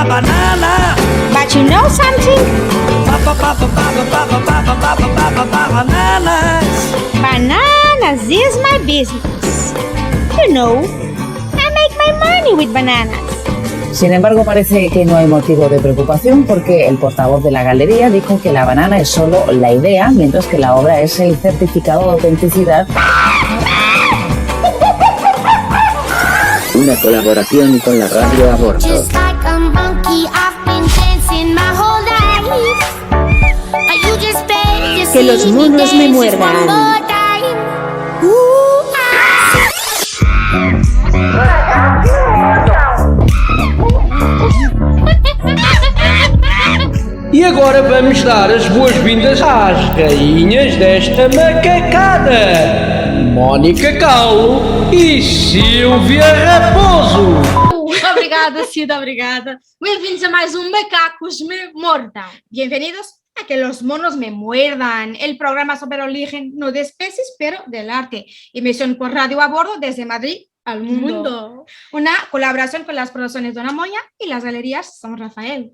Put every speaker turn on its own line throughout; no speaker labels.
banana.
But you know something?
Bananas.
Bananas is my business. You know, I make my money with bananas.
Sin embargo, parece que no hay motivo de preocupación porque el portavoz de la galería dijo que la banana es solo la idea, mientras que la obra es el certificado de autenticidad.
Una colaboración con la radio Aborto.
Que los monos me muerdan.
E agora vamos dar as boas-vindas às rainhas desta macacada, Mónica Calo e Silvia Raposo.
Obrigada, Cida, obrigada. Bem-vindos a mais um Macacos Me Mordam. Bienvenidos a Que los monos me muerdan, el programa sobre el origen no de especies, pero del arte. Emisión por Radio a Bordo desde Madrid al mundo. Una colaboración con las producciones Dona Moña y las galerías São Rafael.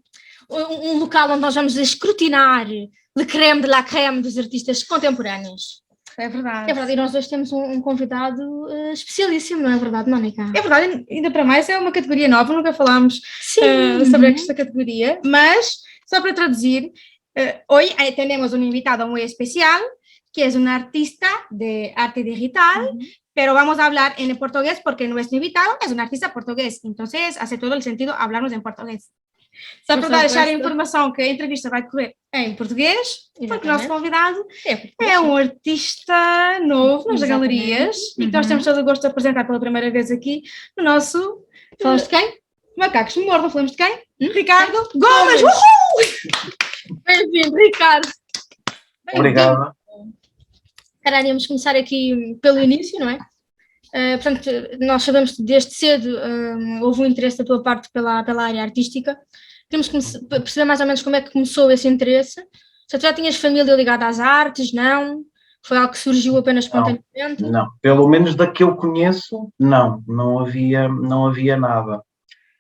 Um local onde nós vamos escrutinar le creme de la creme dos artistas contemporâneos. É verdade. É verdade, e nós hoje temos um convidado especialíssimo, não é verdade, Mónica? É verdade, ainda para mais é uma categoria nova, nunca falámos sobre esta categoria, mas só para traduzir, hoy tenemos un invitado muy especial, que es un artista de arte digital, pero vamos a hablar en portugués porque nuestro invitado es un artista portugués, entonces hace todo el sentido hablarnos en portugués. Só para deixar a informação que a entrevista vai correr em português, porque o nosso convidado é um artista novo nas galerias e que nós temos todo o gosto de apresentar pela primeira vez aqui no nosso... Falamos de quem? Macacos Me Mordam. Falamos de quem? Ricardo Gomes! Bem-vindo, Ricardo!
Obrigado.
Caralho, íamos começar aqui pelo início, não é? Portanto, nós sabemos que desde cedo houve um interesse da tua parte pela área artística. Queremos perceber mais ou menos como é que começou esse interesse. Se tu já tinhas família ligada às artes, não? Foi algo que surgiu apenas espontaneamente?
Não, pelo menos da que eu conheço, não havia nada.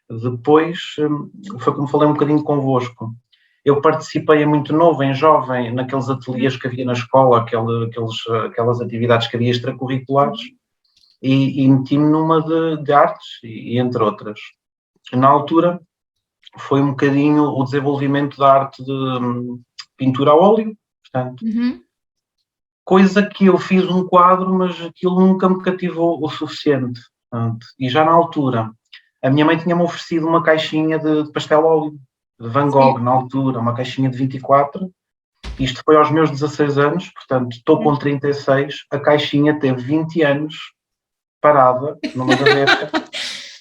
Depois, foi como falei um bocadinho convosco. Eu participei muito novo, em jovem, naqueles ateliês que havia na escola, aquelas atividades que havia extracurriculares, e meti-me numa de artes, e entre outras. Na altura, foi um bocadinho o desenvolvimento da arte de pintura a óleo, portanto, coisa que eu fiz um quadro, mas aquilo nunca me cativou o suficiente. Portanto, e já na altura, a minha mãe tinha-me oferecido uma caixinha de pastel a óleo, de Van Gogh, na altura, uma caixinha de 24, isto foi aos meus 16 anos, portanto, estou com 36, a caixinha teve 20 anos parada, numa gaveta,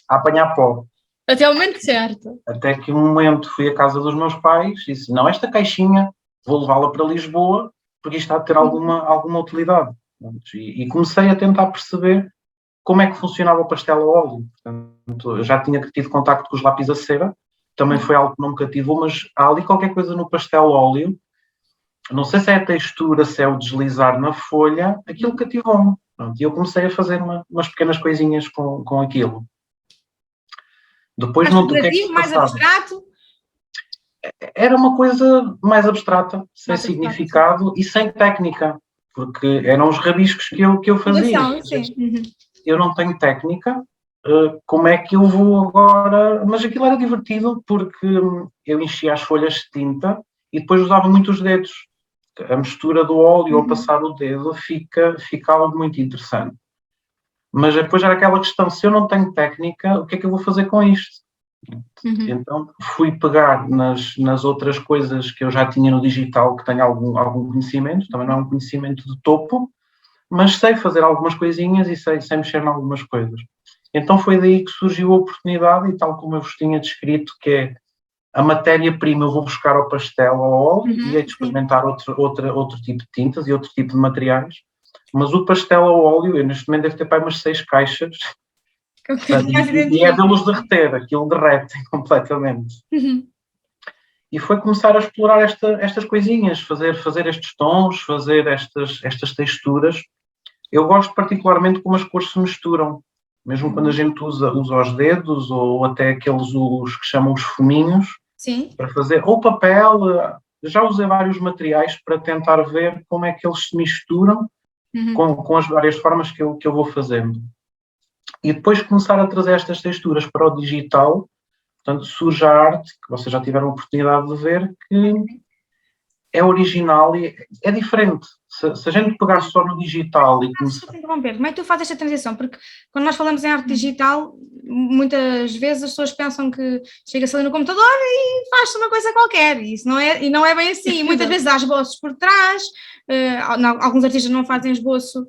a apanhar pó.
Até o momento certo.
Até que um momento fui à casa dos meus pais e disse, não, esta caixinha vou levá-la para Lisboa, porque isto há de ter alguma utilidade. E comecei a tentar perceber como é que funcionava o pastel a óleo. Portanto, eu já tinha tido contacto com os lápis a cera, também foi algo que não me cativou, mas há ali qualquer coisa no pastel a óleo, não sei se é a textura, se é o deslizar na folha, aquilo cativou-me. E eu comecei a fazer umas pequenas coisinhas com aquilo. Depois não toquei.
Mais abstrato?
Era uma coisa mais abstrata, sem significado e sem técnica, porque eram os rabiscos que eu fazia. Eu não tenho técnica, como é que eu vou agora? Mas aquilo era divertido porque eu enchia as folhas de tinta e depois usava muito os dedos. A mistura do óleo ao passar o dedo fica algo muito interessante. Mas depois era aquela questão, se eu não tenho técnica, o que é que eu vou fazer com isto? Então fui pegar nas outras coisas que eu já tinha no digital, que tenho algum conhecimento, também não é um conhecimento de topo, mas sei fazer algumas coisinhas e sei mexer em algumas coisas. Então foi daí que surgiu a oportunidade, e tal como eu vos tinha descrito, que é a matéria-prima eu vou buscar ao pastel, ao óleo, e hei de experimentar outro tipo de tintas e outro tipo de materiais. Mas o pastel ao óleo, eu neste momento devo ter para umas 6 caixas. E é de-los derreter, aquilo derrete completamente. E foi começar a explorar estas coisinhas, fazer estes tons, fazer estas texturas. Eu gosto particularmente como as cores se misturam. mesmo quando a gente usa os dedos ou até aqueles os que chamam os fuminhos,
Sim.
para fazer, ou papel, já usei vários materiais para tentar ver como é que eles se misturam com as várias formas que eu vou fazendo. E depois começar a trazer estas texturas para o digital, portanto, surge a arte, que vocês já tiveram a oportunidade de ver, que é original e é diferente. Se a gente pegar só no digital e começar...
Como é que tu fazes esta transição? Porque quando nós falamos em arte digital, muitas vezes as pessoas pensam que chega-se ali no computador e faz-se uma coisa qualquer, e não é bem assim. Muitas vezes há esboços por trás, alguns artistas não fazem esboço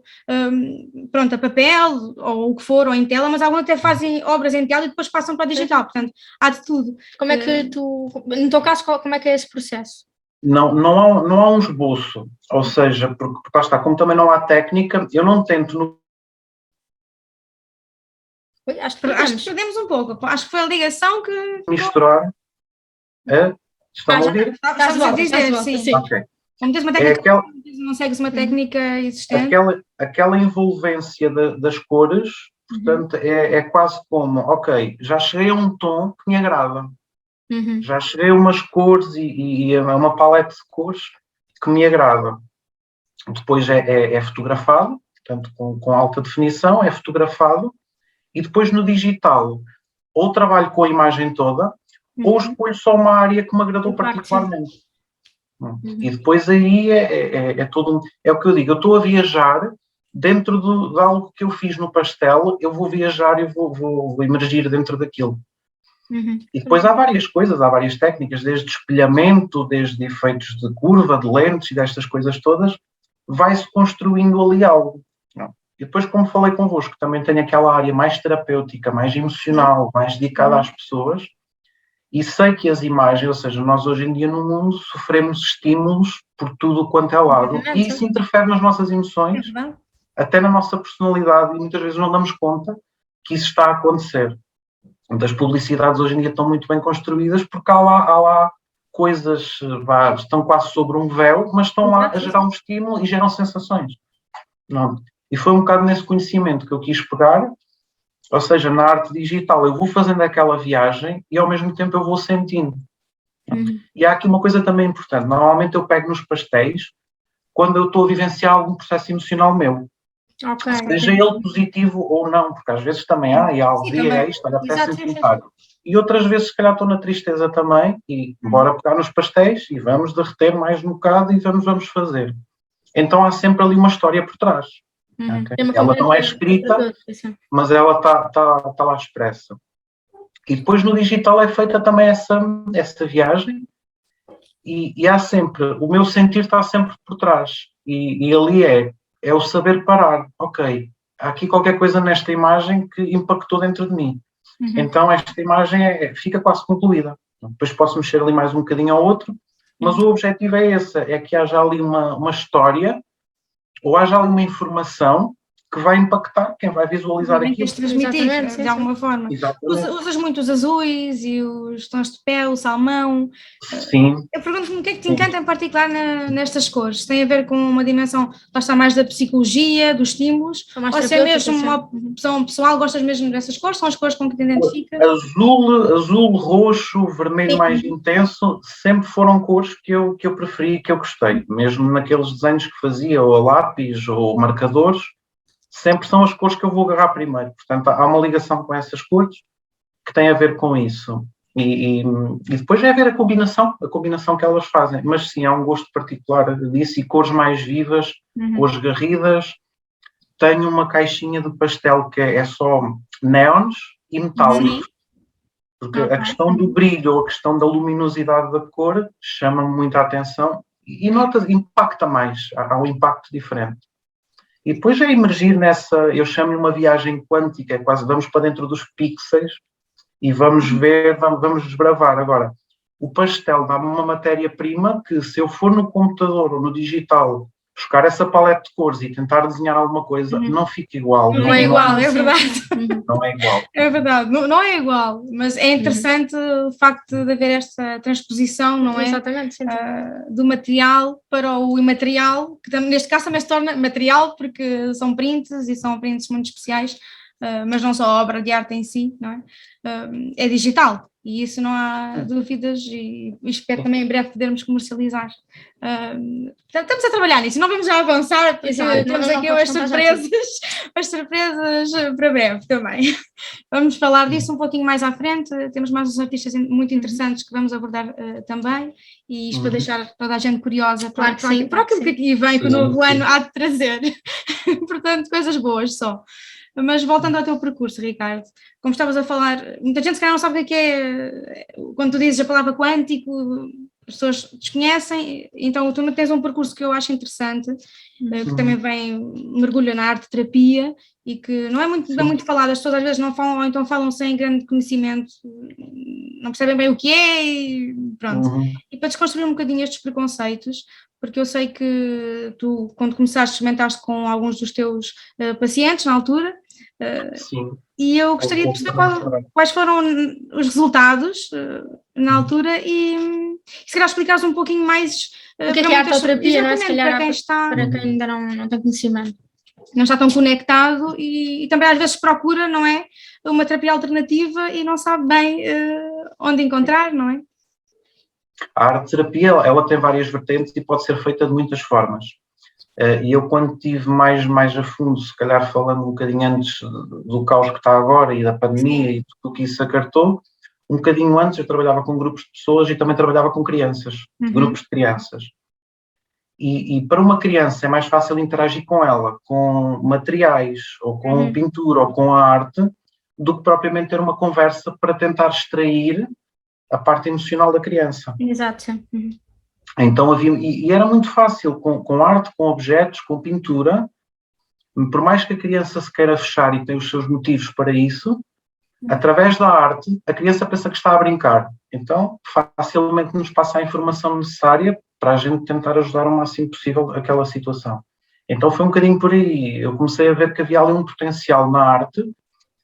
pronto, a papel, ou o que for, ou em tela, mas alguns até fazem obras em tela e depois passam para digital, portanto, há de tudo.
Como é que no teu caso, como é que é esse processo?
Não há um esboço, ou seja, porque lá está, como também não há técnica, eu não tento...
Acho que perdemos um pouco, acho que foi a ligação que...
Misturar... Estão a ouvir?
Estás a dizer, sim.
Ok.
Como tens uma técnica, não segues uma técnica existente.
Aquela envolvência das cores, portanto, é quase como, ok, já cheguei a um tom que me agrada. Já cheguei a umas cores e a uma paleta de cores que me agrada. Depois é fotografado, portanto, com alta definição, é fotografado, e depois no digital, ou trabalho com a imagem toda, ou escolho só uma área que me agradou particularmente. E depois aí é todo é o que eu digo, eu estou a viajar dentro de algo que eu fiz no pastel, eu vou viajar e vou emergir dentro daquilo. E depois há várias coisas, há várias técnicas, desde espelhamento, desde efeitos de curva, de lentes e destas coisas todas, vai-se construindo ali algo. E depois, como falei convosco, também tenho aquela área mais terapêutica, mais emocional, mais dedicada às pessoas, e sei que as imagens, ou seja, nós hoje em dia no mundo sofremos estímulos por tudo quanto é lado, e isso interfere nas nossas emoções, até na nossa personalidade, e muitas vezes não damos conta que isso está a acontecer. As publicidades hoje em dia estão muito bem construídas porque há lá coisas, estão quase sobre um véu, mas estão lá a gerar um estímulo e geram sensações. Não. E foi um bocado nesse conhecimento que eu quis pegar, ou seja, na arte digital eu vou fazendo aquela viagem e ao mesmo tempo eu vou sentindo. E há aqui uma coisa também importante, normalmente eu pego nos pastéis quando eu estou a vivenciar algum processo emocional meu. Seja ele positivo ou não, porque às vezes também há, e há alegria, isto, olha, parece-me pintar. E outras vezes, se calhar, estou na tristeza também, e bora pegar nos pastéis e vamos derreter mais um bocado e vamos fazer. Então há sempre ali uma história por trás. Okay? Ela não é escrita, mas ela está lá expressa. E depois no digital é feita também essa viagem, e há sempre, o meu sentir está sempre por trás, e ali é o saber parar. Ok, há aqui qualquer coisa nesta imagem que impactou dentro de mim. Então esta imagem fica quase concluída. Depois posso mexer ali mais um bocadinho ao outro, mas o objetivo é esse, é que haja ali uma história, ou haja ali uma informação que vai impactar quem vai visualizar aquilo.
Transmitir, de alguma forma. Usas muito os azuis e os tons de pele, o salmão.
Sim.
Eu pergunto-me o que é que te encanta em particular nestas cores? Tem a ver com uma dimensão, lá está, mais da psicologia, dos estímulos? Ou se é mesmo uma opção pessoal, gostas mesmo dessas cores? São as cores com que te identificas?
Azul, roxo, vermelho mais intenso, sempre foram cores que eu preferi, que eu gostei. Mesmo naqueles desenhos que fazia, ou a lápis, ou marcadores, sempre são as cores que eu vou agarrar primeiro. Portanto, há uma ligação com essas cores que tem a ver com isso. E depois é ver a combinação que elas fazem. Mas sim, há um gosto particular disso, e cores mais vivas, cores garridas. Tenho uma caixinha de pastel que é só neons e metálicos. Porque a questão do brilho ou a questão da luminosidade da cor chama-me muita atenção e impacta mais, há um impacto diferente. E depois é emergir eu chamo-lhe uma viagem quântica, quase vamos para dentro dos pixels e vamos ver, vamos desbravar. Agora, o pastel dá-me uma matéria-prima que, se eu for no computador ou no digital buscar essa paleta de cores e tentar desenhar alguma coisa, não fica igual.
Não é igual, é verdade.
Não é igual.
É verdade, não é igual, mas é interessante o facto de haver esta transposição, não é?
Exatamente,
do material para o imaterial, que neste caso também se torna material, porque são prints e são prints muito especiais, mas não só a obra de arte em si, não é? É digital, e isso não há dúvidas, e espero também em breve podermos comercializar. Estamos a trabalhar nisso, não vamos já avançar, porque temos aqui as surpresas para breve também. Vamos falar disso um pouquinho mais à frente, temos mais uns artistas muito interessantes que vamos abordar também, e isto para deixar toda a gente curiosa para aquilo que aqui vem, que o novo ano há de trazer. Portanto, coisas boas só. Mas voltando ao teu percurso, Ricardo, como estavas a falar, muita gente se calhar não sabe o que é, quando tu dizes a palavra quântico, as pessoas desconhecem, então tu tens um percurso que eu acho interessante, que também mergulha na arte-terapia, e que não é muito falado, as pessoas às vezes não falam, ou então falam sem grande conhecimento, não percebem bem o que é, e pronto. E para desconstruir um bocadinho estes preconceitos, porque eu sei que tu, quando começaste, experimentaste com alguns dos teus pacientes na altura, e eu gostaria de perceber quais foram os resultados na altura, e se calhar explicares um pouquinho mais
o que é a arteterapia, não é? Se calhar
para quem ainda não tem conhecimento, não está tão conectado, e também às vezes procura, não é, uma terapia alternativa e não sabe bem onde encontrar, não é?
A arte-terapia, ela tem várias vertentes e pode ser feita de muitas formas. E eu, quando estive mais a fundo, se calhar falando um bocadinho antes do caos que está agora e da pandemia e tudo o que isso acartou, um bocadinho antes eu trabalhava com grupos de pessoas e também trabalhava com crianças, grupos de crianças. E para uma criança é mais fácil interagir com ela, com materiais, ou com pintura, ou com a arte, do que propriamente ter uma conversa para tentar extrair a parte emocional da criança.
Exato.
Então havia, e era muito fácil, com arte, com objetos, com pintura, por mais que a criança se queira fechar e tenha os seus motivos para isso, através da arte, a criança pensa que está a brincar. Então, facilmente nos passa a informação necessária para a gente tentar ajudar o máximo possível aquela situação. Então foi um bocadinho por aí. Eu comecei a ver que havia ali um potencial na arte,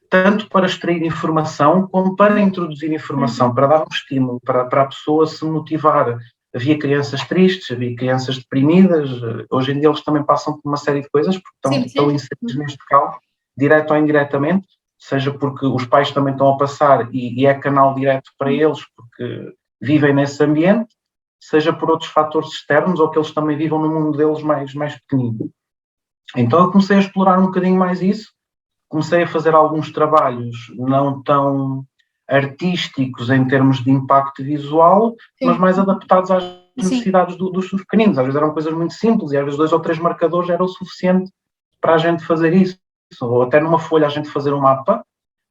tanto para extrair informação, como para introduzir informação, para dar um estímulo, para a pessoa se motivar. Havia crianças tristes, havia crianças deprimidas, hoje em dia eles também passam por uma série de coisas, porque estão inseridos neste caos, direto ou indiretamente, seja porque os pais também estão a passar e é canal direto para eles, porque vivem nesse ambiente, seja por outros fatores externos, ou que eles também vivam no mundo deles mais pequenino. Então eu comecei a explorar um bocadinho mais isso, comecei a fazer alguns trabalhos não tão artísticos em termos de impacto visual, mas mais adaptados às necessidades dos pequeninos. Às vezes eram coisas muito simples e às vezes 2 ou 3 marcadores era o suficiente para a gente fazer isso. Ou até numa folha a gente fazer um mapa,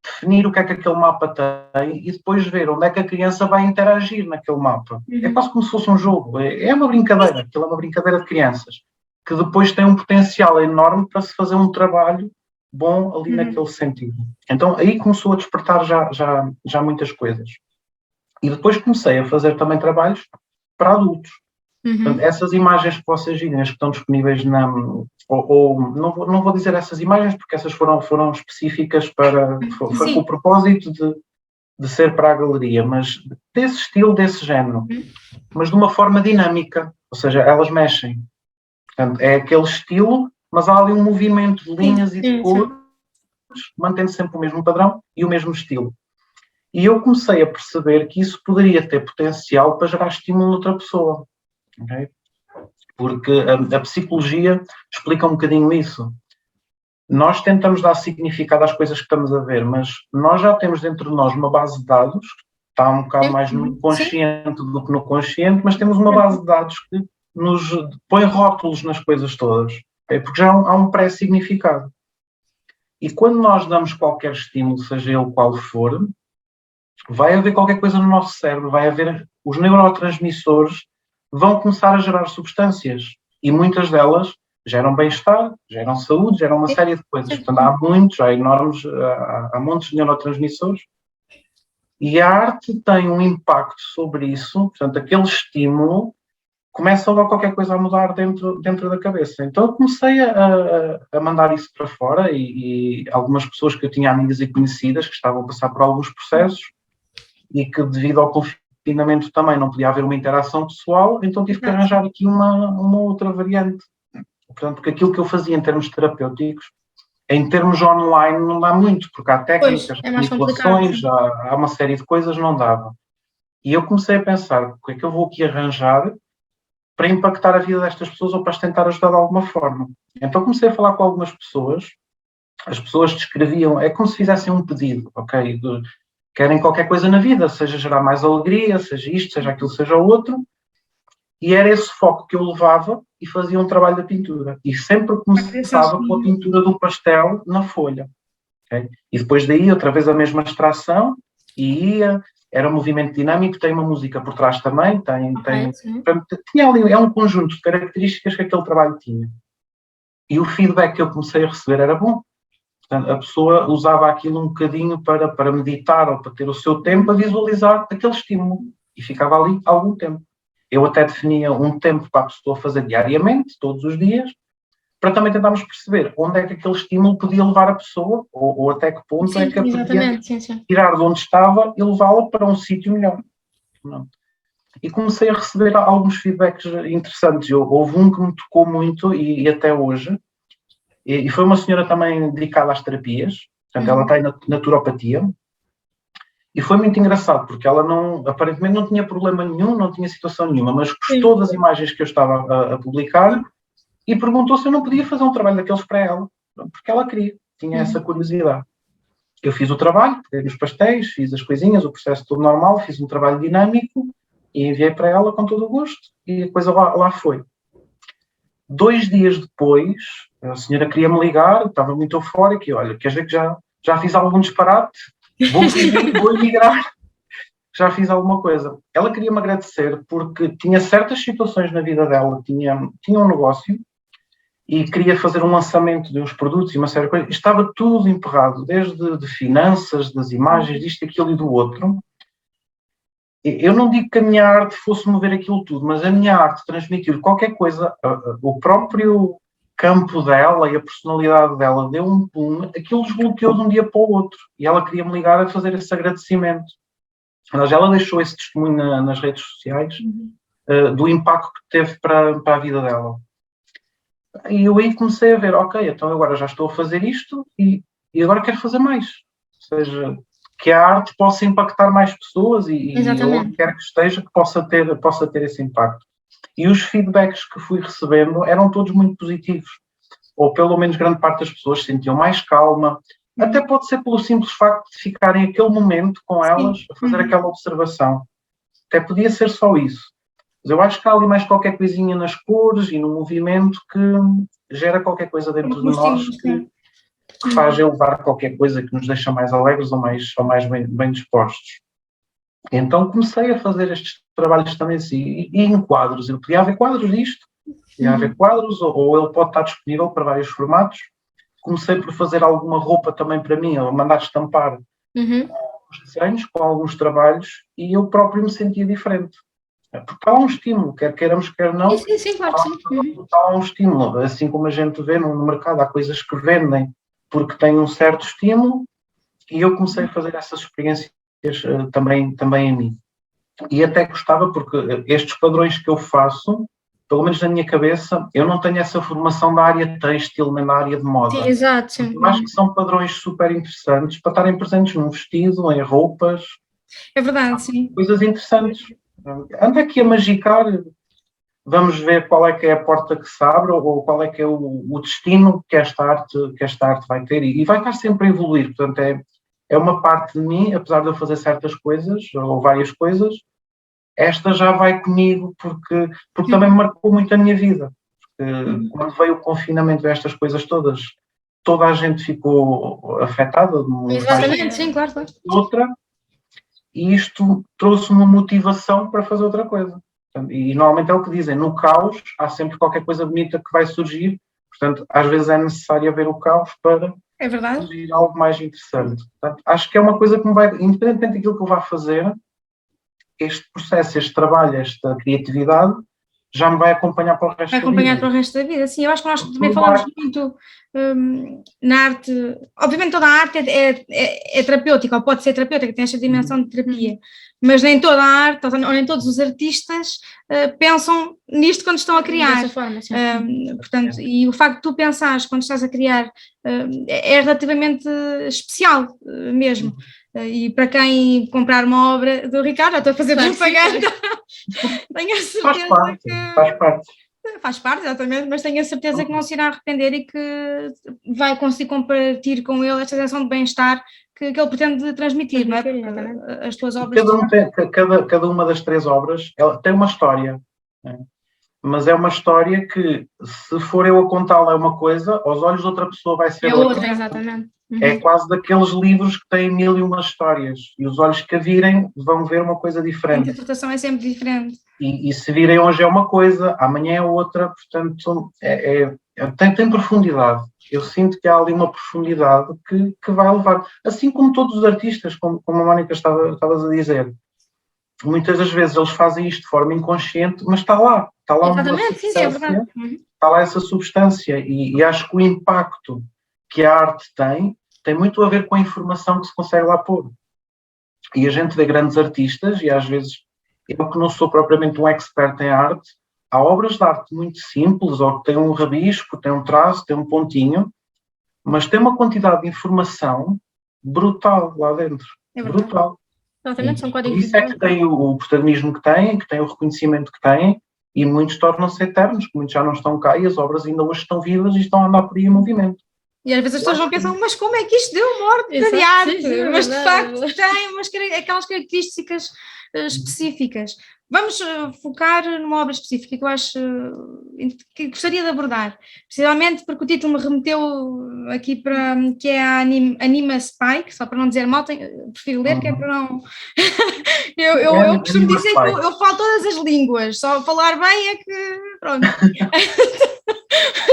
definir o que é que aquele mapa tem e depois ver onde é que a criança vai interagir naquele mapa. É quase como se fosse um jogo, é uma brincadeira, aquilo é uma brincadeira de crianças, que depois tem um potencial enorme para se fazer um trabalho bom ali naquele sentido. Então aí começou a despertar já muitas coisas. E depois comecei a fazer também trabalhos para adultos. Portanto, essas imagens que vocês virem, as que estão disponíveis não vou dizer essas imagens porque essas foram específicas para, foi com o propósito de ser para a galeria, mas desse estilo, desse género, mas de uma forma dinâmica, ou seja, elas mexem. Portanto, é aquele estilo, mas há ali um movimento de linhas e de cores, mantendo sempre o mesmo padrão e o mesmo estilo. E eu comecei a perceber que isso poderia ter potencial para gerar estímulo noutra pessoa. Okay? Porque a psicologia explica um bocadinho isso. Nós tentamos dar significado às coisas que estamos a ver, mas nós já temos dentro de nós uma base de dados, que está um bocado mais no inconsciente do que no consciente, mas temos uma base de dados que nos põe rótulos nas coisas todas. Porque já há um pré-significado. E quando nós damos qualquer estímulo, seja ele qual for, vai haver qualquer coisa no nosso cérebro, vai haver os neurotransmissores vão começar a gerar substâncias. E muitas delas geram bem-estar, geram saúde, geram uma série de coisas. Portanto, há muitos, há enormes, há montes de neurotransmissores. E a arte tem um impacto sobre isso, portanto, aquele estímulo começa logo qualquer coisa a mudar dentro da cabeça. Então eu comecei a mandar isso para fora e algumas pessoas que eu tinha amigas e conhecidas que estavam a passar por alguns processos e que devido ao confinamento também não podia haver uma interação pessoal, então tive que arranjar aqui uma outra variante. Portanto, porque aquilo que eu fazia em termos terapêuticos Em termos online não dá muito, porque há técnicas,
é mais
manipulações, há uma série de coisas, não dava. E eu comecei a pensar, o que é que eu vou aqui arranjar para impactar a vida destas pessoas ou para as tentar ajudar de alguma forma. Então comecei a falar com algumas pessoas, as pessoas descreviam, é como se fizessem um pedido, ok? Querem qualquer coisa na vida, seja gerar mais alegria, seja isto, seja aquilo, seja o outro, e era esse foco que eu levava e fazia um trabalho da pintura. E sempre começava com a pintura do pastel na folha. Okay? E depois daí, outra vez a mesma extração, e ia, era um movimento dinâmico, tem uma música por trás também, tinha ali, é um conjunto de características que aquele trabalho tinha. E o feedback que eu comecei a receber era bom. Portanto, a pessoa usava aquilo um bocadinho para meditar ou para ter o seu tempo a visualizar aquele estímulo. E ficava ali algum tempo. Eu até definia um tempo para a pessoa fazer diariamente, todos os dias, para também tentarmos perceber onde é que aquele estímulo podia levar a pessoa, ou até que ponto é que a podia tirar de onde estava e levá-la para um sítio melhor. Não. E comecei a receber alguns feedbacks interessantes. Houve um que me tocou muito e até hoje, e foi uma senhora também dedicada às terapias, portanto ela tem naturopatia, e foi muito engraçado, porque ela aparentemente não tinha problema nenhum, não tinha situação nenhuma, mas gostou das imagens que eu estava a publicar e perguntou se eu não podia fazer um trabalho daqueles para ela, porque ela queria, tinha essa curiosidade. Eu fiz o trabalho, peguei nos pastéis, fiz as coisinhas, o processo todo normal, fiz um trabalho dinâmico e enviei para ela com todo o gosto e a coisa lá foi. 2 dias depois, a senhora queria-me ligar, estava muito eufórica e olha, quer dizer que já fiz algum disparate? Vou emigrar. Já fiz alguma coisa. Ela queria-me agradecer porque tinha certas situações na vida dela, tinha um negócio e queria fazer um lançamento de uns produtos e uma série de coisas. Estava tudo emperrado, desde de finanças, das imagens, disto, aquilo e do outro. Eu não digo que a minha arte fosse mover aquilo tudo, mas a minha arte transmitir qualquer coisa, o próprio campo dela e a personalidade dela deu um pum, aquilo desbloqueou de um dia para o outro. E ela queria me ligar a fazer esse agradecimento. Mas ela deixou esse testemunho nas redes sociais do impacto que teve para a vida dela. E eu aí comecei a ver, ok, então agora já estou a fazer isto e agora quero fazer mais. Ou seja, que a arte possa impactar mais pessoas e onde quer que esteja, que possa ter esse impacto. E os feedbacks que fui recebendo eram todos muito positivos. Ou pelo menos grande parte das pessoas sentiam mais calma. Até pode ser pelo simples facto de ficarem aquele momento com elas a fazer aquela observação. Até podia ser só isso. Mas eu acho que há ali mais qualquer coisinha nas cores e no movimento que gera qualquer coisa dentro de nós que faz elevar qualquer coisa que nos deixa mais alegres ou mais bem dispostos. Então comecei a fazer estes trabalhos também assim, e em quadros. Eu podia haver quadros disto, podia haver quadros, ou ele pode estar disponível para vários formatos. Comecei por fazer alguma roupa também para mim, ou mandar estampar os desenhos com alguns trabalhos, e eu próprio me sentia diferente. Porque há um estímulo, quer queiramos, quer não.
Sim, claro que sim.
Há um estímulo, assim como a gente vê no mercado, há coisas que vendem porque têm um certo estímulo, e eu comecei a fazer essas experiências também em mim. E até gostava, porque estes padrões que eu faço, pelo menos na minha cabeça, eu não tenho essa formação da área têxtil nem da área de moda.
Sim, exato. Sim.
Eu acho que são padrões super interessantes para estarem presentes num vestido, em roupas.
É verdade, sim.
Coisas interessantes. Anda aqui a magicar, vamos ver qual é que é a porta que se abre ou qual é que é o destino que esta arte vai ter. E vai estar sempre a evoluir. Portanto, é uma parte de mim, apesar de eu fazer certas coisas, ou várias coisas, esta já vai comigo porque também marcou muito a minha vida. Porque quando veio o confinamento destas coisas todas, toda a gente ficou afetada.
Exatamente, sim, claro.
Outra, e isto trouxe uma motivação para fazer outra coisa. E normalmente é o que dizem, no caos há sempre qualquer coisa bonita que vai surgir, portanto, às vezes é necessário haver o caos para surgir algo mais interessante. Portanto, acho que é uma coisa que me vai, independentemente daquilo que eu vá fazer, este processo, este trabalho, esta criatividade, já me vai acompanhar para o resto da vida.
Acompanhar para o resto da vida, sim. Eu acho que nós também falamos muito na arte. Obviamente toda a arte é terapêutica, ou pode ser terapêutica, tem esta dimensão de terapia, mas nem toda a arte, ou nem todos os artistas pensam nisto quando estão a criar.
Dessa forma, sim.
Portanto, e o facto de tu pensares quando estás a criar é relativamente especial mesmo. E para quem comprar uma obra do Ricardo, já estou a fazer propaganda, tenho a certeza
Faz parte,
exatamente, mas tenho a certeza que não se irá arrepender e que vai conseguir compartilhar com ele esta sensação de bem-estar que ele pretende transmitir, não é? Porque as tuas obras...
Cada uma das 3 obras tem uma história, né? Mas é uma história que, se for eu a contá-la é uma coisa, aos olhos de outra pessoa vai ser outra.
Exatamente.
É quase daqueles livros que têm 1001 histórias, e os olhos que a virem vão ver uma coisa diferente.
A interpretação é sempre diferente.
E se virem hoje é uma coisa, amanhã é outra, portanto tem profundidade. Eu sinto que há ali uma profundidade que vai levar, assim como todos os artistas, como a Mónica estavas a dizer. Muitas das vezes eles fazem isto de forma inconsciente, mas está lá
Exatamente, sim, é verdade.
Está lá essa substância, e acho que o impacto que a arte tem muito a ver com a informação que se consegue lá pôr. E a gente vê grandes artistas, e às vezes, eu que não sou propriamente um expert em arte, há obras de arte muito simples, ou que têm um rabisco, tem um traço, tem um pontinho, mas tem uma quantidade de informação brutal lá dentro.
É verdade.
Brutal.
Exatamente, são
Por
códigos
isso é que tem o protagonismo que tem o reconhecimento que tem, e muitos tornam-se eternos, que muitos já não estão cá, e as obras ainda hoje estão vivas e estão a andar por aí em movimento.
E às vezes as pessoas não pensam, mas como é que isto deu morte de arte? Mas de facto tem aquelas características específicas. Vamos focar numa obra específica que eu acho que gostaria de abordar, precisamente porque o título me remeteu aqui para, que é a Anima Spike, só para não dizer mal, prefiro ler, que é para não... eu costumo dizer que eu falo todas as línguas, só falar bem é que, pronto...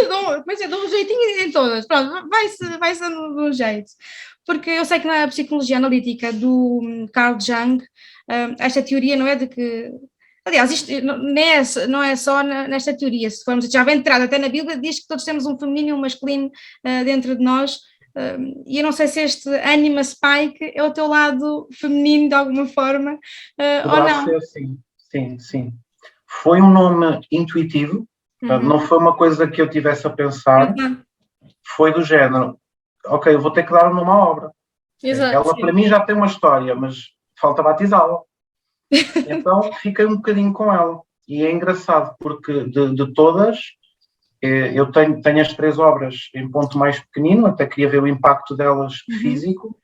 dou um jeitinho em todas, pronto, vai-se dando de um jeito, porque eu sei que na psicologia analítica do Carl Jung, esta teoria não é de que, aliás, isto não é só nesta teoria, se formos já bem entrado até na Bíblia, diz que todos temos um feminino e um masculino dentro de nós, e eu não sei se este Anima Spike é o teu lado feminino de alguma forma, ou não.
Ser, sim. Foi um nome intuitivo. Não foi uma coisa que eu tivesse a pensar, foi do género, ok, eu vou ter que dar um nome à obra.
Exato,
ela para mim já tem uma história, mas falta batizá-la. Então fiquei um bocadinho com ela. E é engraçado, porque de todas, eu tenho as 3 obras em ponto mais pequenino, até queria ver o impacto delas físico,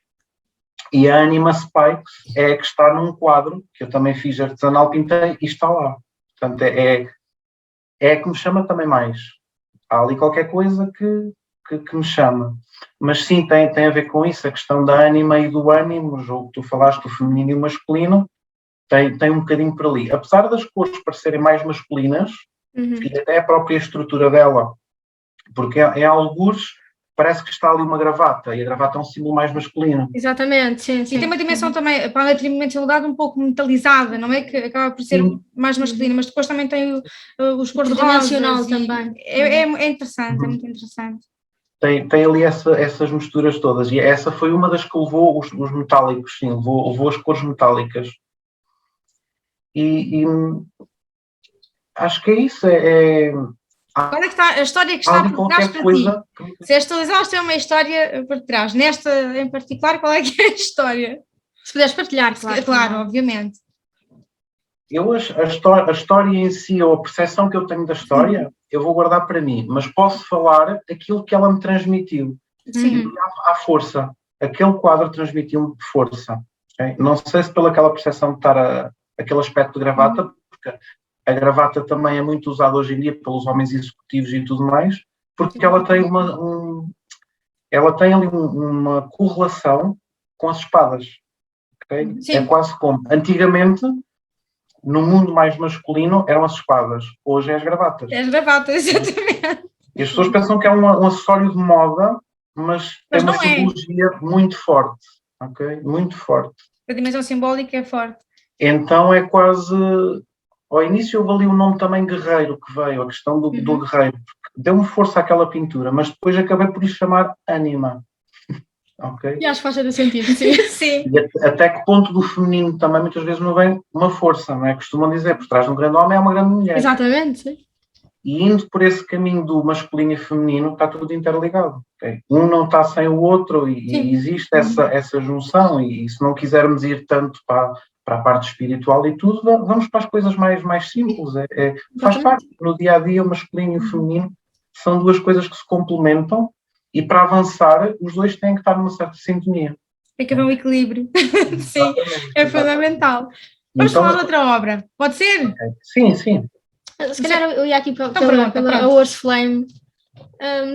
e a Anima Spikes é a que está num quadro, que eu também fiz artesanal, pintei, e está lá. Portanto, é a que me chama também mais. Há ali qualquer coisa que me chama. Mas sim, tem a ver com isso, a questão da ânima e do ânimo, o que tu falaste, o feminino e o masculino, tem um bocadinho por ali. Apesar das cores parecerem mais masculinas, e até a própria estrutura dela, porque em algures parece que está ali uma gravata, e a gravata é um símbolo mais masculino.
Exatamente, sim. E tem uma dimensão também, para a tridimensionalidade, um pouco metalizada, não é? Que acaba por ser mais masculina, mas depois também tem os cores-de-rosas.
Também.
É interessante, é muito interessante.
Tem ali essas misturas todas, e essa foi uma das que levou os metálicos, sim, levou as cores metálicas. E acho que é isso,
Qual é que está a história que está por trás para ti? Se as tuas tem uma história por trás, nesta em particular, qual é que é a história?
Se puderes partilhar,
claro, obviamente.
A história em si, ou a percepção que eu tenho da história, eu vou guardar para mim, mas posso falar aquilo que ela me transmitiu.
Sim.
À força. Aquele quadro transmitiu-me força. Okay? Não sei se pela aquela percepção de estar aquele aspecto de gravata, porque a gravata também é muito usada hoje em dia pelos homens executivos e tudo mais, porque ela tem ela tem ali uma correlação com as espadas. Okay? É quase como antigamente, no mundo mais masculino, eram as espadas, hoje é as gravatas.
É as gravatas, exatamente.
E as pessoas pensam que é um acessório de moda, mas tem uma simbologia muito forte, ok? Muito forte.
A dimensão simbólica é forte.
Então é quase ao início eu ali o nome também guerreiro que veio, a questão do guerreiro, porque deu-me força àquela pintura, mas depois acabei por lhe chamar Anima. Ok?
E acho que faz todo sentido, sim. Sim.
E até que ponto do feminino também muitas vezes não vem uma força, não é? Costumam dizer, por trás de um grande homem é uma grande mulher.
Exatamente, sim.
E indo por esse caminho do masculino e feminino, está tudo interligado. Okay? Um não está sem o outro e existe essa junção. E se não quisermos ir tanto para a parte espiritual e tudo, vamos para as coisas mais simples. Faz parte. No dia a dia, o masculino e o feminino são duas coisas que se complementam e para avançar, os dois têm que estar numa certa sintonia.
Tem que haver um equilíbrio. Sim, é fundamental. Vamos falar de outra obra. Pode ser?
Sim, sim.
Se calhar eu ia aqui pela Horse Flame.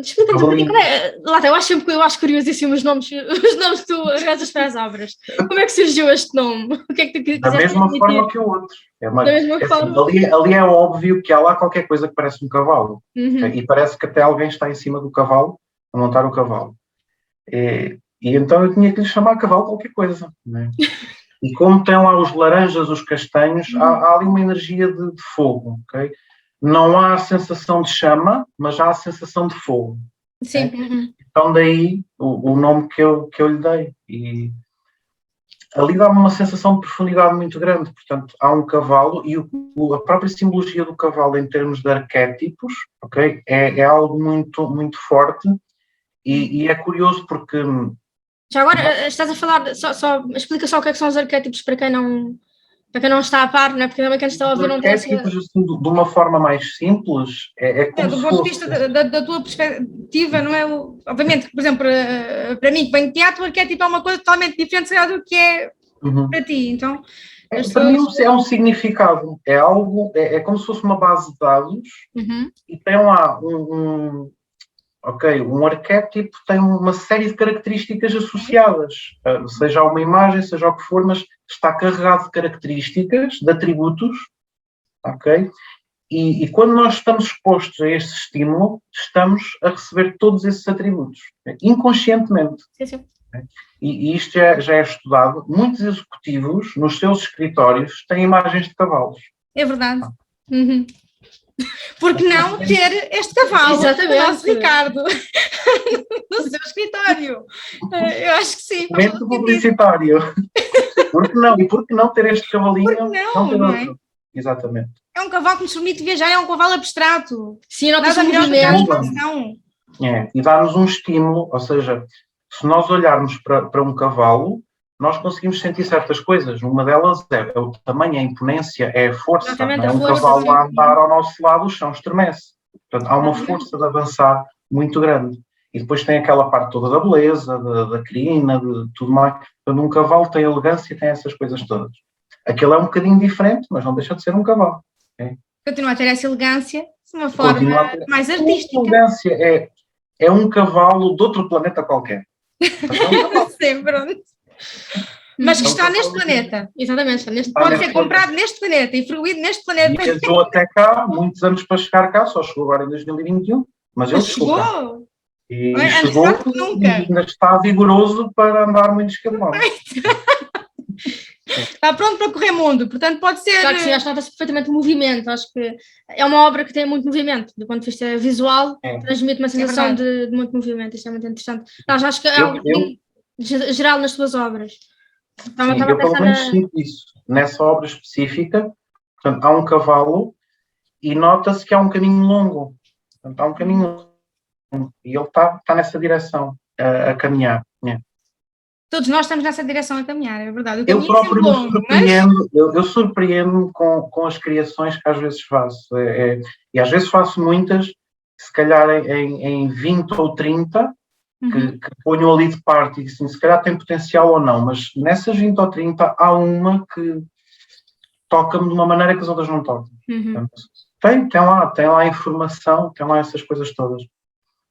Explica-nos um bocadinho como é. Lá está, eu acho curiosíssimo os nomes que tu arranjas para as obras. Como é que surgiu este nome? O que é que tu quiseste
da mesma forma que o outro.
Da mesma forma.
Ali é óbvio que há lá qualquer coisa que parece um cavalo. E parece que até alguém está em cima do cavalo a montar o cavalo. E então eu tinha que lhe chamar cavalo qualquer coisa. Né? E como tem lá os laranjas, os castanhos, há ali uma energia de fogo, ok? Não há a sensação de chama, mas há a sensação de fogo.
Sim.
Okay? Então daí o nome que eu lhe dei. E ali dá-me uma sensação de profundidade muito grande. Portanto, há um cavalo e a própria simbologia do cavalo em termos de arquétipos, ok? É algo muito, muito forte e é curioso porque...
Já agora estás a falar, explica só o que é que são os arquétipos para quem não está a par, não é? Porque também quem está a ouvir não tem essa...
Arquétipos, assim, de uma forma mais simples, como
do ponto de vista da tua perspectiva, não é? Obviamente, por exemplo, para mim que venho de teatro, o arquétipo é uma coisa totalmente diferente do que é para ti, então...
Para mim é um significado, é algo, é como se fosse uma base de dados e tem lá um arquétipo tem uma série de características associadas, seja uma imagem, seja o que for, mas está carregado de características, de atributos, ok? E quando nós estamos expostos a este estímulo, estamos a receber todos esses atributos, inconscientemente.
Sim.
E isto já é estudado. Muitos executivos, nos seus escritórios, têm imagens de cavalos.
É verdade. Porque não ter este cavalo, o nosso Ricardo, no seu escritório? Eu acho que sim.
Momento publicitário. Porque não? E por que não ter este cavalinho?
Porque não ter outro?
É? Exatamente.
É um cavalo que nos permite viajar, é um cavalo abstrato.
Sim, não
nada melhor do que a animação.
E dá-nos um estímulo, ou seja, se nós olharmos para um cavalo, nós conseguimos sentir certas coisas. Uma delas é o tamanho, a imponência, é a força.
Exatamente,
não é?
a força,
cavalo a andar ao nosso lado, o chão estremece. Portanto, há uma força de avançar muito grande. E depois tem aquela parte toda da beleza, da crina, de tudo mais. Portanto, um cavalo tem elegância e tem essas coisas todas. Aquele é um bocadinho diferente, mas não deixa de ser um cavalo. Okay?
Continua a ter essa elegância de uma forma mais artística.
A elegância é um cavalo de outro planeta qualquer.
Sim, pronto. Mas que está neste planeta, exatamente, pode ser comprado neste planeta e fruído neste planeta.
E viajou até cá, muitos anos para chegar cá, só chegou agora em 2021, mas ele chegou cá. E chegou e ainda está vigoroso para andar muitos quilómetros.
Está pronto para correr mundo, portanto pode ser...
Claro que sim, acho que nota-se perfeitamente o movimento, acho que é uma obra que tem muito movimento, do ponto de vista visual, transmite uma sensação de muito movimento, isto é muito interessante. Acho que é algo geral nas tuas obras.
Eu pelo menos sinto isso. Nessa obra específica, portanto, há um cavalo e nota-se que há um caminho longo. Portanto, há um caminho longo e ele está nessa direção a caminhar.
Todos nós estamos nessa direção a caminhar, é verdade.
Eu próprio me surpreendo, eu surpreendo-me com as criações que às vezes faço. E às vezes faço muitas, se calhar em 20 ou 30, que ponho ali de parte e assim, se calhar tem potencial ou não, mas nessas 20 ou 30 há uma que toca-me de uma maneira que as outras não tocam. Portanto, tem lá a informação, tem lá essas coisas todas.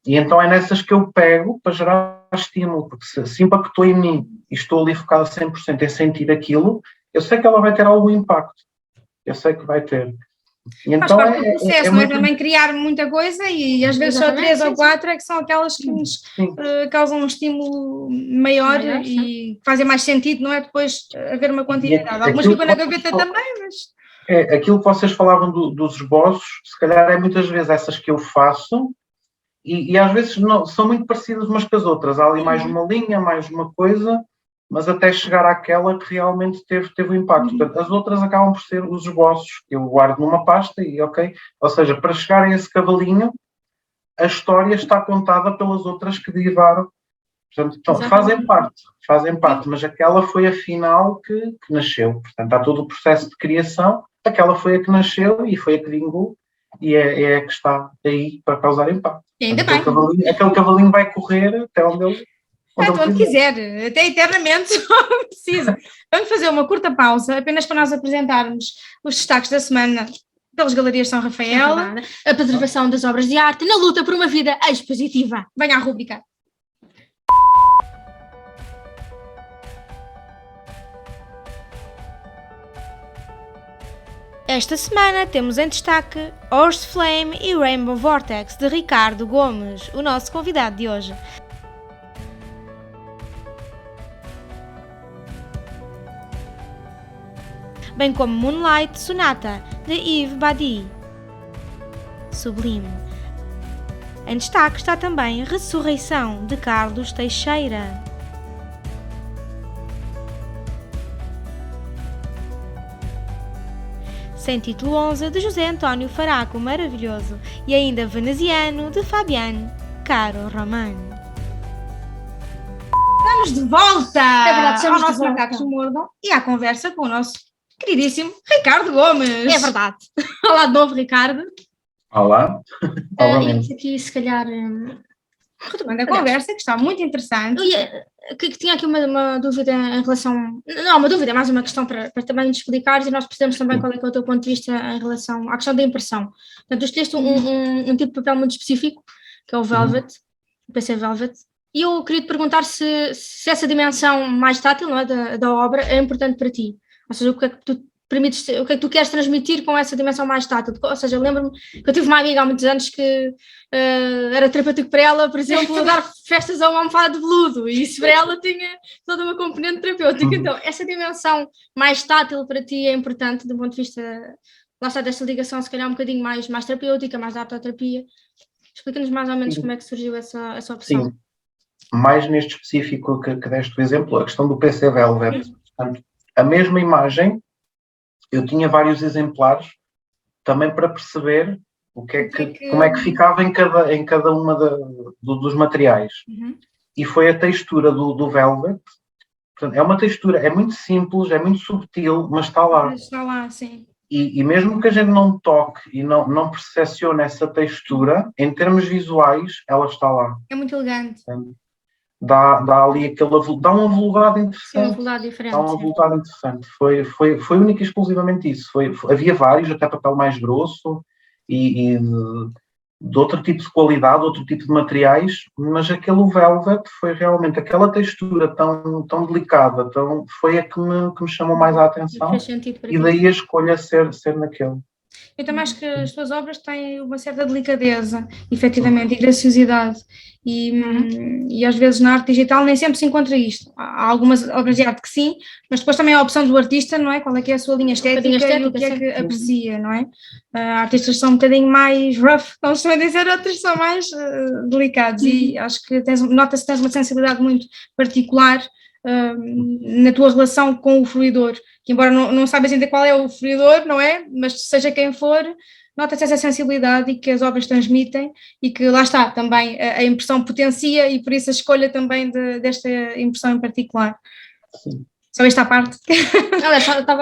E então é nessas que eu pego para gerar estímulo, porque se impactou em mim e estou ali focado a 100% em sentir aquilo, eu sei que ela vai ter algum impacto. Eu sei que vai ter. E então
faz parte do processo, não é também criar muita coisa e às vezes só 3 ou 4 é que são aquelas que nos causam um estímulo maior e fazem mais sentido, não é? Depois haver uma continuidade. Algumas ficam na gaveta também, mas...
aquilo que vocês falavam dos esboços, se calhar é muitas vezes essas que eu faço, e às vezes não, são muito parecidas umas com as outras. Há ali mais uma linha, mais uma coisa, mas até chegar àquela que realmente teve um impacto. Portanto, as outras acabam por ser os esboços que eu guardo numa pasta e ok. Ou seja, para chegar a esse cavalinho, a história está contada pelas outras que derivaram. Portanto, então, fazem parte, mas aquela foi a final que nasceu. Portanto, há todo o processo de criação, aquela foi a que nasceu e foi a que vingou e é a que está aí para causar impacto.
E ainda
Portanto,
bem.
aquele cavalinho vai correr até onde ele...
Onde quiser, até eternamente, só precisa. Vamos fazer uma curta pausa, apenas para nós apresentarmos os destaques da semana pelas Galerias São Rafael.
A preservação das obras de arte na luta por uma vida expositiva.
Venha à rúbrica.
Esta semana temos em destaque Horse Flame e Rainbow Vortex de Ricardo Gomes, o nosso convidado de hoje. Bem como Moonlight Sonata de Yves Badi. Sublime. Em destaque está também Ressurreição de Carlos Teixeira. Sem título 11 de José António Faraco Maravilhoso e ainda Veneziano de Fabiane Caro Roman.
Estamos de volta
verdade,
ao
estamos de
nosso
volta.
Macacos Mordam e à conversa com o nosso queridíssimo Ricardo Gomes.
É verdade. Olá de novo, Ricardo.
Olá.
Íamos aqui, se calhar...
Retomando a conversa, que está muito interessante.
Que tinha aqui uma dúvida em relação... Não, uma dúvida, mais uma questão para também nos explicares e nós percebemos também qual é que é o teu ponto de vista em relação à questão da impressão. Portanto, tu escolheste um tipo de papel muito específico, que é o Velvet, o PC Velvet, e eu queria te perguntar se essa dimensão mais tátil, não é, da obra é importante para ti. Ou seja, o que é que tu permites, o que é que tu queres transmitir com essa dimensão mais tátil? Ou seja, eu lembro-me que eu tive uma amiga há muitos anos que era terapêutico para ela, por exemplo, dar festas a uma almofada de veludo, e isso para ela tinha toda uma componente terapêutica. Então, essa dimensão mais tátil para ti é importante do ponto de vista, lá está, dessa ligação, se calhar um bocadinho mais terapêutica, mais da artoterapia. Explica-nos mais ou menos como é que surgiu essa opção.
Sim. Mais neste específico que deste o exemplo, a questão do PC Velvet. Portanto, a mesma imagem, eu tinha vários exemplares também para perceber como é que ficava em cada uma dos materiais. E foi a textura do Velvet. Portanto, é uma textura, é muito simples, é muito subtil, mas está lá.
Está lá, sim.
E mesmo que a gente não toque e não percepcione essa textura, em termos visuais, ela está lá.
É muito elegante.
Portanto, dá ali dá uma velocidade interessante.
Sim, uma velocidade diferente.
Dá uma velocidade interessante. Foi único e exclusivamente isso. Havia vários, até papel mais grosso e de outro tipo de qualidade, outro tipo de materiais, mas aquele Velvet foi realmente aquela textura tão delicada, foi a que me chamou mais a atenção.
Fez sentido para
E
ti.
daí a escolha ser naquele.
Eu também acho que as tuas obras têm uma certa delicadeza, efetivamente, e graciosidade. E às vezes na arte digital nem sempre se encontra isto. Há algumas obras de arte que sim, mas depois também há a opção do artista, não é? Qual é que é a sua linha estética e o que é que aprecia, não é? Artistas são um bocadinho mais rough, vamos também dizer, outros são mais delicados. E acho que nota-se que tens uma sensibilidade muito particular na tua relação com o fruidor, que embora não saibas ainda qual é o fruidor, não é? Mas seja quem for, nota-se essa sensibilidade e que as obras transmitem e que lá está também a impressão potencia e por isso a escolha também desta impressão em particular.
Sim.
Só esta parte.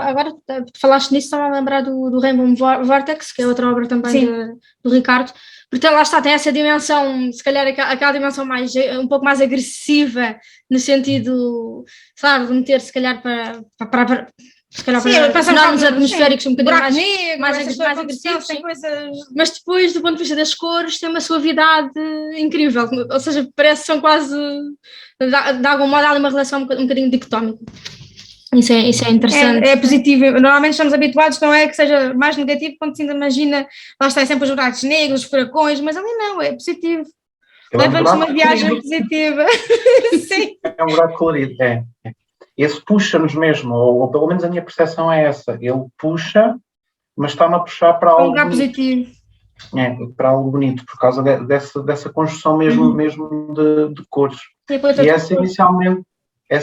Agora falaste nisso, estava a lembrar do Rainbow Vortex, que é outra obra também do Ricardo. Portanto, lá está, tem essa dimensão, se calhar aquela dimensão um pouco mais agressiva, no sentido, sabe, de meter se calhar para fenómenos atmosféricos um bocadinho mais agressivos, mas depois, do ponto de vista das cores, tem uma suavidade incrível, ou seja, parece que são quase, de algum modo, há uma relação um bocadinho dicotómica. Isso é interessante.
É positivo. Normalmente estamos habituados, não é que seja mais negativo, quando se ainda imagina, lá está sempre os buracos negros, os furacões, mas ali não, é positivo. Leva-nos uma viagem positiva. Sim.
É um buraco colorido, é. Esse puxa-nos mesmo, ou pelo menos a minha percepção é essa. Ele puxa mas está-me a puxar para
Um
algo
lugar
bonito.
positivo.
Para algo bonito, por causa dessa construção mesmo de cores. E essa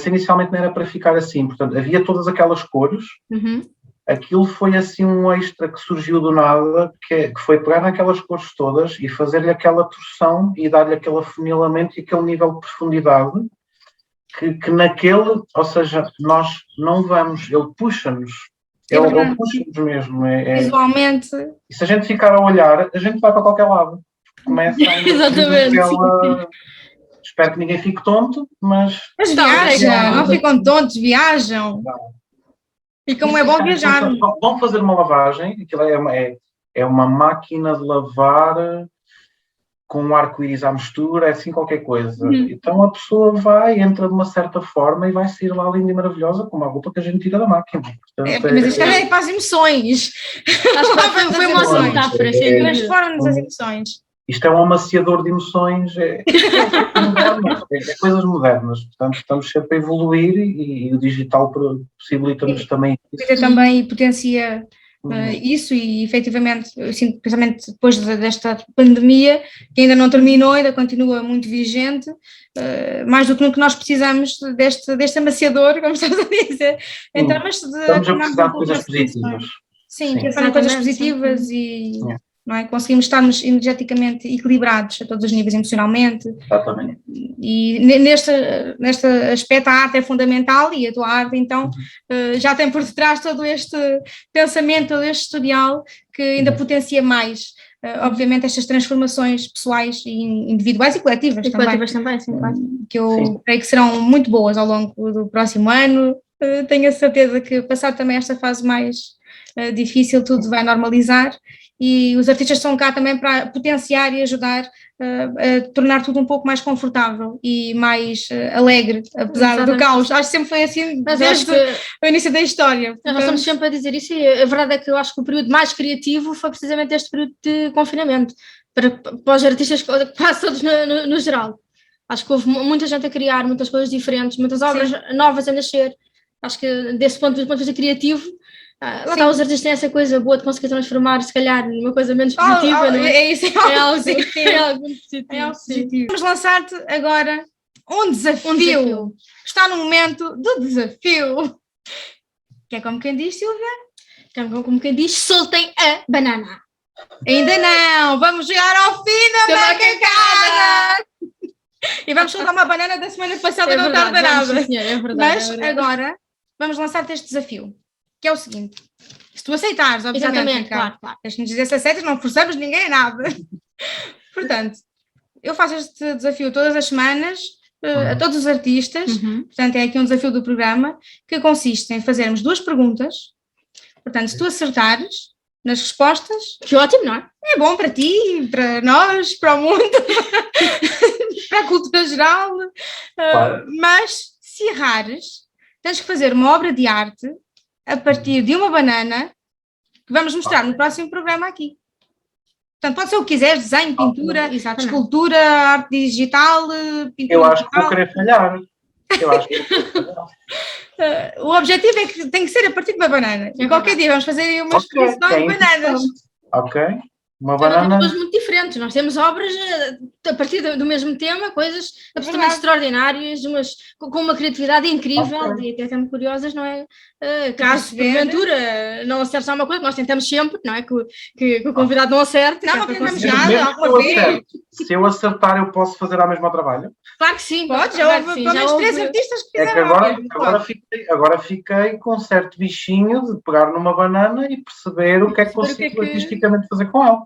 inicialmente não era para ficar assim, portanto, havia todas aquelas cores, aquilo foi assim um extra que surgiu do nada, que foi pegar naquelas cores todas e fazer-lhe aquela torção e dar-lhe aquele afunilamento e aquele nível de profundidade que naquele, ou seja, nós não vamos, ele puxa-nos. Ele puxa-nos mesmo.
Visualmente.
E se a gente ficar a olhar, a gente vai para qualquer lado. Começa a
Exatamente.
Espero que ninguém fique tonto, mas
viajam, não ficam tontos, viajam. E como é bom viajar.
Vão fazer uma lavagem, aquilo é uma máquina de lavar com um arco-íris à mistura, é assim qualquer coisa. Então a pessoa entra de uma certa forma e vai sair lá linda e maravilhosa com uma roupa que a gente tira da máquina. Portanto,
mas isto é para as emoções.
Acho que foi uma boa metáfora.
Transforma-nos as emoções.
Isto é um amaciador de emoções, é coisas modernas. Portanto, estamos sempre a evoluir e o digital possibilita-nos também isso.
Também potencia isso e, efetivamente, eu sinto, principalmente depois desta pandemia, que ainda não terminou, ainda continua muito vigente, mais do que nunca nós precisamos deste amaciador, como estamos a dizer. Então,
estamos a precisar de coisas positivas.
Sim, pensar em coisas positivas e... Não é? Conseguimos estarmos energeticamente equilibrados a todos os níveis, emocionalmente.
Exatamente.
E neste aspecto a arte é fundamental e a tua arte então já tem por detrás todo este pensamento, todo este historial que ainda potencia mais, obviamente, estas transformações pessoais e individuais e coletivas
também, sim, claro.
Que eu creio que serão muito boas ao longo do próximo ano. Tenho a certeza que passar também esta fase mais difícil, tudo vai normalizar. E os artistas estão cá também para potenciar e ajudar a tornar tudo um pouco mais confortável e mais alegre, apesar do caos. Acho que sempre foi assim desde o início da história.
Portanto, nós estamos sempre a dizer isso e a verdade é que eu acho que o período mais criativo foi precisamente este período de confinamento, para os artistas quase todos no geral. Acho que houve muita gente a criar, muitas coisas diferentes, muitas obras novas a nascer. Acho que desse ponto de vista criativo, lá está, os artistas têm essa coisa boa de conseguir transformar, se calhar, numa coisa menos positiva, não é?
É isso,
é algo positivo.
É algo positivo. Vamos lançar-te agora um desafio. Está no momento do desafio. Que é como quem diz, Silvia?
Que é como quem diz, soltem a banana.
Ainda não, vamos chegar ao fim da macacada. E vamos soltar uma banana da semana passada, não tarda nada.
É verdade.
Mas agora vamos lançar-te este desafio. Que é o seguinte, se tu aceitares, obviamente,
exatamente, claro.
Deixa-nos dizer se aceitas, não forçamos ninguém a nada. Portanto, eu faço este desafio todas as semanas, a todos os artistas, portanto é aqui um desafio do programa, que consiste em fazermos 2 perguntas, portanto se tu acertares nas respostas...
Que ótimo, não é?
É bom para ti, para nós, para o mundo, para a cultura geral, mas se errares, tens que fazer uma obra de arte a partir de uma banana que vamos mostrar no próximo programa aqui. Portanto, pode ser o que quiseres, desenho, pintura, escultura, arte digital, pintura.
Eu acho que vou querer falhar.
O objetivo é que tem que ser a partir de uma banana. E qualquer dia vamos fazer uma exposição de bananas.
Ok. Uma banana...
coisas muito diferentes. Nós temos obras a partir do mesmo tema, coisas absolutamente extraordinárias, com uma criatividade incrível e até muito curiosas, não é? Caso porventura não acertes alguma coisa, nós tentamos sempre, não é? Que o convidado não acerte.
Não tentamos nada, alguma vez.
Se eu acertar, eu posso fazer ao mesmo trabalho?
Claro que sim.
Pode, já houve pelo menos 3 artistas que fizeram.
Agora fiquei com um certo bichinho de pegar numa banana e perceber o que é que consigo artisticamente fazer com ela.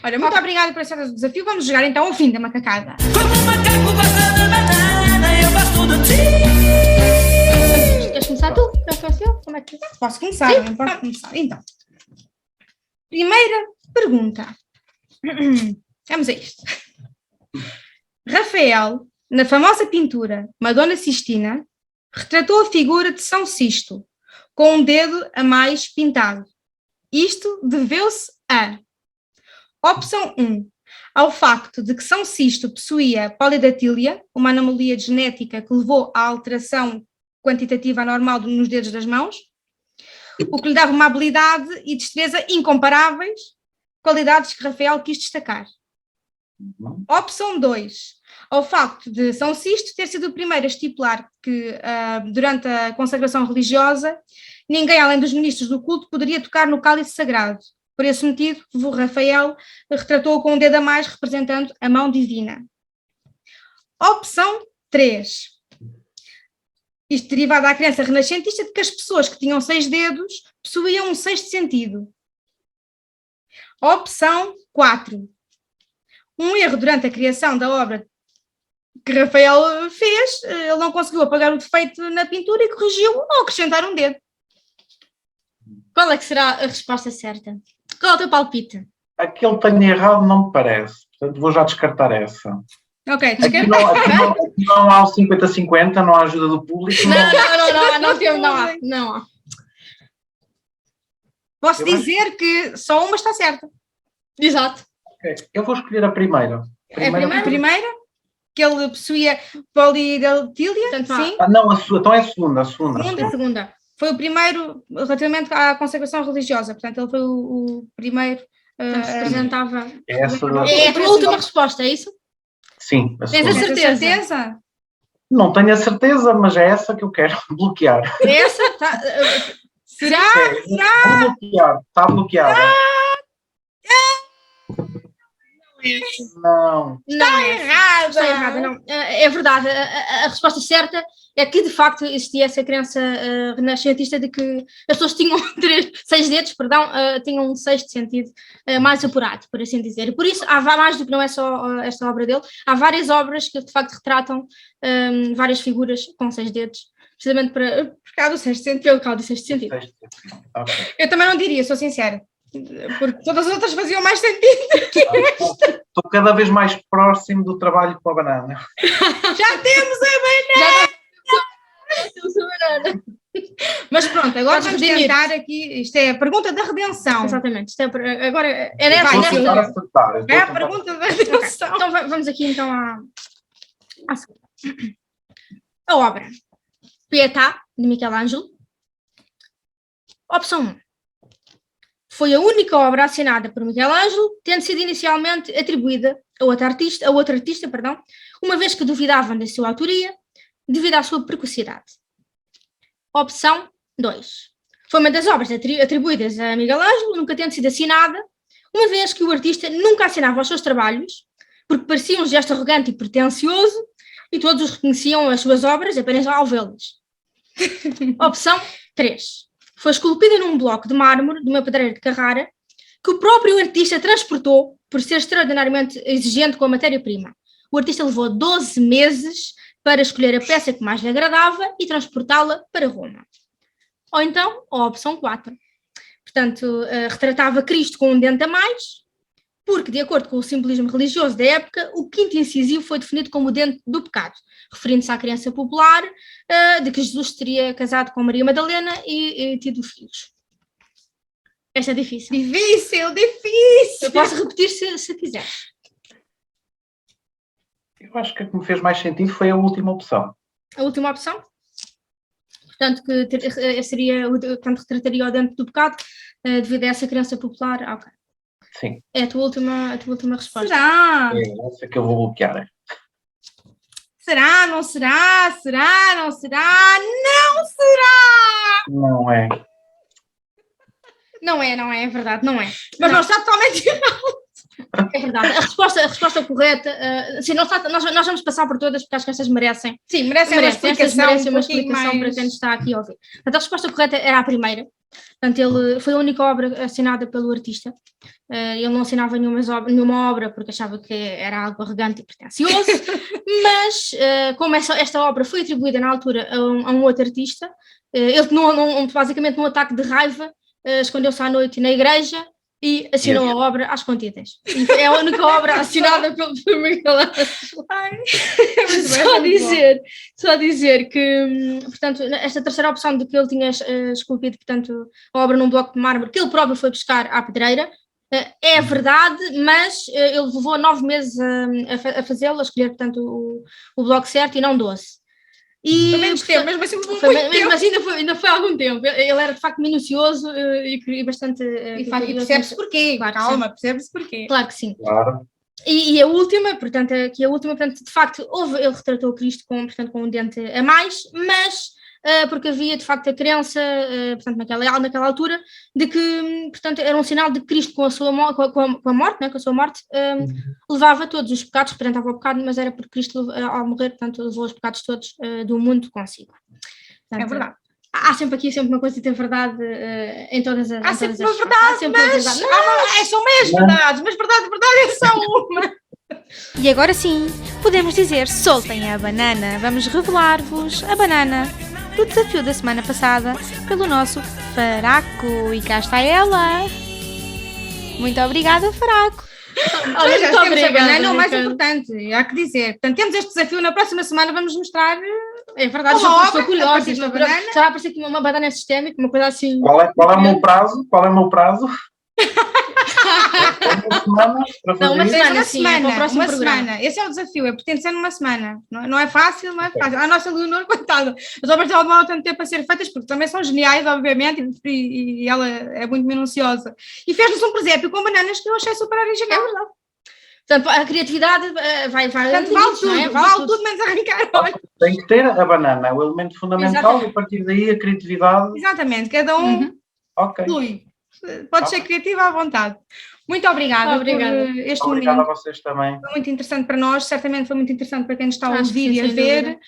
Olha, muito obrigada por esse desafio. Vamos jogar então ao fim da macacada.
Como um macaco gosta da banana, eu gosto de ti.
Queres começar tu? Como é que
Posso começar? Não posso começar. Então, primeira pergunta. Vamos a isto. Rafael, na famosa pintura Madonna Sistina, retratou a figura de São Sisto, com um dedo a mais pintado. Isto deveu-se a: opção 1, ao facto de que São Sisto possuía polidactilia, uma anomalia genética que levou à alteração quantitativa anormal nos dedos das mãos. o que lhe dava uma habilidade e destreza incomparáveis, qualidades que Rafael quis destacar. Opção 2. Ao facto de São Sisto ter sido o primeiro a estipular que, durante a consagração religiosa, ninguém além dos ministros do culto poderia tocar no cálice sagrado. Por esse motivo, o Rafael retratou-o com um dedo a mais, representando a mão divina. Opção 3. Isto derivado da crença renascentista de que as pessoas que tinham 6 dedos possuíam um sexto sentido. Opção 4. Um erro durante a criação da obra que Rafael fez, ele não conseguiu apagar o defeito na pintura e corrigiu ao acrescentar um dedo.
Qual é que será a resposta certa? Qual é o teu palpite?
Aquele que tenho errado não me parece, portanto vou já descartar essa.
Ok,
Aqui não há o 50-50, não há ajuda do público.
Não há.
Posso dizer que só uma está certa.
Exato.
Okay. Eu vou escolher a primeira.
A primeira, que ele possuía polideltília. Sim.
Não, então é a segunda.
A segunda. Foi o primeiro relativamente à consagração religiosa. Portanto, ele foi o primeiro.
Representava.
É
a tua última resposta, é isso?
Sim.
Tens a certeza?
Não tenho a certeza, mas é essa que eu quero bloquear.
Essa? Será?
Está bloqueada. Não.
Está errada.
Não. É verdade. A resposta certa é que, de facto, existia essa crença renascentista de que as pessoas tinham 6 dedos, tinham um sexto sentido mais apurado, por assim dizer. E por isso, há mais do que não é só esta obra dele, há várias obras que, de facto, retratam várias figuras com 6 dedos, precisamente por causa do sexto sentido. Pelo causa do sexto sentido.
Okay.
Eu também não diria, sou sincera. Porque todas as outras faziam mais sentido que esta.
Estou cada vez mais próximo do trabalho com a banana.
Já temos a banana! Mas pronto, agora vamos tentar aqui. Isto é a pergunta da redenção.
Exatamente. Agora é nessa.
É a pergunta da redenção.
Então vamos aqui então à segunda. A obra Pietà, de Michelangelo. Opção 1. Foi a única obra assinada por Michelangelo, tendo sido inicialmente atribuída a outro artista, uma vez que duvidavam da sua autoria, devido à sua precocidade. Opção 2. Foi uma das obras atribuídas a Michelangelo, nunca tendo sido assinada, uma vez que o artista nunca assinava os seus trabalhos, porque parecia um gesto arrogante e pretencioso, e todos os reconheciam as suas obras apenas ao vê-las. Opção 3. Foi esculpida num bloco de mármore de uma pedreira de Carrara, que o próprio artista transportou por ser extraordinariamente exigente com a matéria-prima. O artista levou 12 meses para escolher a peça que mais lhe agradava e transportá-la para Roma. Ou então, a opção 4. Portanto, retratava Cristo com um dente a mais, porque, de acordo com o simbolismo religioso da época, o quinto incisivo foi definido como o dente do pecado, referindo-se à crença popular de que Jesus teria casado com Maria Madalena e tido filhos. Esta é difícil.
Difícil!
Eu posso repetir se quiser.
Eu acho que a que me fez mais sentido foi a última opção.
A última opção? Portanto, que seria, portanto, retrataria o dente do pecado devido a essa crença popular. Ok.
Sim.
É a tua última resposta.
Será?
É essa que eu vou bloquear.
Será? Não será? Será? Não será? Não será!
Não é.
Não é verdade, não é. Mas não está totalmente errado.
É verdade. A resposta correta, sim, nós vamos passar por todas porque acho que estas merecem.
Sim, merecem uma explicação
mais... para quem está aqui a ouvir. Portanto, a resposta correta era a primeira. Portanto, ele foi a única obra assinada pelo artista. Ele não assinava nenhuma obra porque achava que era algo arrogante e pretencioso, mas como esta obra foi atribuída na altura a um outro artista, ele basicamente num ataque de raiva escondeu-se à noite na igreja e assinou a obra às escondidas. É a única obra assinada pelo Michelangelo. Só dizer que, portanto, esta terceira opção de que ele tinha esculpido, portanto, a obra num bloco de mármore que ele próprio foi buscar à pedreira, é verdade, mas ele levou 9 meses a fazê-lo, a escolher, portanto, o bloco certo e não 12. E,
Foi menos tempo, mesmo assim
foi, mas ainda foi algum tempo. Ele era de facto minucioso e bastante.
E percebe-se porquê,
Claro que
calma, percebe-se porquê.
Claro que sim.
Claro.
E a última, portanto, de facto, ele retratou Cristo com um dente a mais, mas porque havia de facto a crença, portanto, naquela altura, de que, portanto, era um sinal de que Cristo com a sua morte, né, com a sua morte, levava todos os pecados, representava o pecado, mas era porque Cristo, ao morrer, portanto, levou os pecados todos do mundo consigo. Portanto,
É verdade.
Há sempre uma coisa de verdade em todas as.
Há sempre uma verdade, mas são meias verdades, mas verdade é só uma.
E agora sim, podemos dizer soltem a banana. Vamos revelar-vos a banana do desafio da semana passada pelo nosso Faraco. E cá está ela. Muito obrigada, Faraco.
Olha, já
muito
temos a banana,
obrigada,
o mais
Ricardo.
importante, há que dizer. Portanto, temos este desafio, na próxima semana vamos mostrar.
É verdade,
Uma
estou
obra, a
curiosa.
partir de uma banana.
Já vai parecer que uma banana sistémica, uma coisa assim.
Qual é o meu prazo? Qual é o meu prazo? Uma semana para fazer
Não, uma
isso?
semana.
Uma
sim, é para o
semana,
próximo
uma
programa.
semana. Esse é o desafio, pretende ser numa semana. Não é fácil, não é fácil. A nossa Leonor, coitada, as obras dela demoram tanto tempo a ser feitas, porque também são geniais, obviamente, e ela é muito minuciosa. E fez-nos um presépio com bananas que eu achei super original.
É verdade. Portanto, a criatividade vai
Portanto,
limites,
vale
não é?
tudo, vale tudo menos arrancar olhos.
Tem que ter a banana, é o elemento fundamental,
Exatamente.
e a partir daí a criatividade.
Exatamente, cada um
Ok.
flui. Pode ser criativa à vontade. Muito obrigada,
Obrigada.
por este
Obrigado a
momento.
vocês também.
Foi muito interessante para nós, certamente foi muito interessante para quem nos está a
Acho que
ouvir
sim,
e a
sem
ver,
dúvida.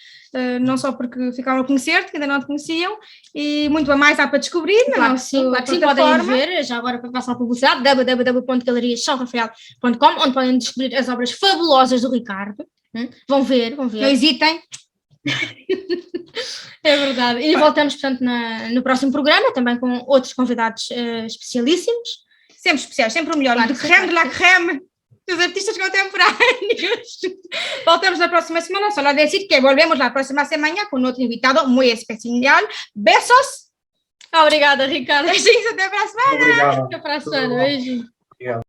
não só porque ficaram a conhecer-te, que ainda não te conheciam, e muito a mais há para descobrir na
Claro que
nossa
sim, podem
plataforma.
ver, já agora para passar a publicidade, www.galeriasaorafael.com, onde podem descobrir as obras fabulosas do Ricardo. Vão ver.
Não hesitem.
É verdade. E voltamos, portanto, no próximo programa, também com outros convidados especialíssimos.
Sempre especiais, sempre o melhor.
Claro
De
que sim,
creme de la
claro
creme dos artistas contemporáneos. Voltamos la próxima semana. Solo decir que volvemos la próxima semana con otro invitado muy especial. Besos.
Obrigada, Ricardo.
Beijinhos, até para a semana.
Obrigado.
Até para a semana. Beijinho.
Obrigado.